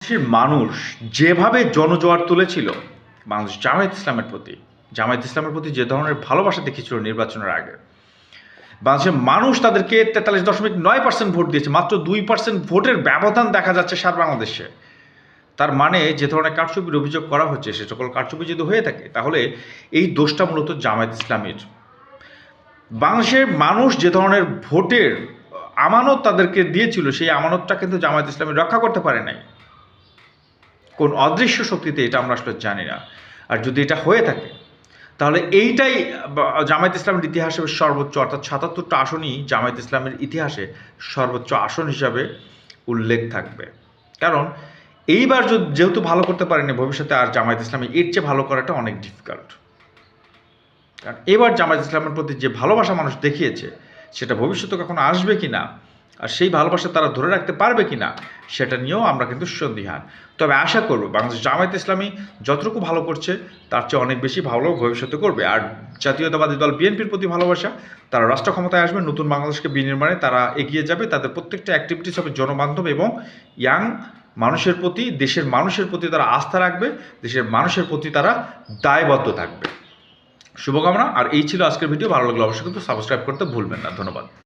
দেশের মানুষ যেভাবে জনজোয়ার তুলেছিল বাংলাদেশ জামায়াত ইসলামের প্রতি যে ধরনের ভালোবাসা দেখিয়েছিল নির্বাচনের আগে, বাংলাদেশের মানুষ তাদেরকে 43.9% ভোট দিয়েছে, মাত্র 2% ভোটের ব্যবধান দেখা যাচ্ছে সারা বাংলাদেশে। তার মানে যে ধরনের কারচুপির অভিযোগ করা হচ্ছে, সে সকল কারচুপি যদি হয়ে থাকে তাহলে এই দোষটা মূলত জামায়াত ইসলামীর। বাংলাদেশের মানুষ যে ধরনের ভোটের আমানত তাদেরকে দিয়েছিল, সেই আমানতটা কিন্তু জামায়াত ইসলামী রক্ষা করতে পারে নাই। কোন অদৃশ্য শক্তিতে, এটা আমরা আসলে জানি না। আর যদি এটা হয়ে থাকে তাহলে এইটাই জামায়াত ইসলামের ইতিহাসে সর্বোচ্চ, অর্থাৎ ৭৭টা আসনই জামায়াত ইসলামের ইতিহাসে সর্বোচ্চ আসন হিসাবে উল্লেখ থাকবে। কারণ এইবার যেহেতু ভালো করতে পারেনি, ভবিষ্যতে আর জামায়াত ইসলামী এর চেয়ে ভালো করাটা অনেক ডিফিকাল্ট। কারণ এবার জামায়াত ইসলামের প্রতি যে ভালোবাসা মানুষ দেখিয়েছে, সেটা ভবিষ্যতে কখনো আসবে কি না, আর সেই ভালোবাসা তারা ধরে রাখতে পারবে কি না, সেটা নিয়েও আমরা কিন্তু সন্দিহান। তবে আশা করব বাংলাদেশ জামায়াত ইসলামী যতটুকু ভালো করছে তার চেয়ে অনেক বেশি ভালো ভবিষ্যতে করবে। আর জাতীয়তাবাদী দল বিএনপির প্রতি ভালোবাসা, তারা রাষ্ট্র ক্ষমতায় আসবে, নতুন বাংলাদেশকে বিনির্মাণে তারা এগিয়ে যাবে। তাদের প্রত্যেকটা অ্যাক্টিভিটিস হবে জনবান্ধব এবং ইয়াং মানুষের প্রতি, দেশের মানুষের প্রতি তারা আস্থা রাখবে, দেশের মানুষের প্রতি তারা দায়বদ্ধ থাকবে। শুভকামনা। আর এই ছিল আজকের ভিডিও। ভালো লাগলে অবশ্যই কিন্তু সাবস্ক্রাইব করতে ভুলবেন না। ধন্যবাদ।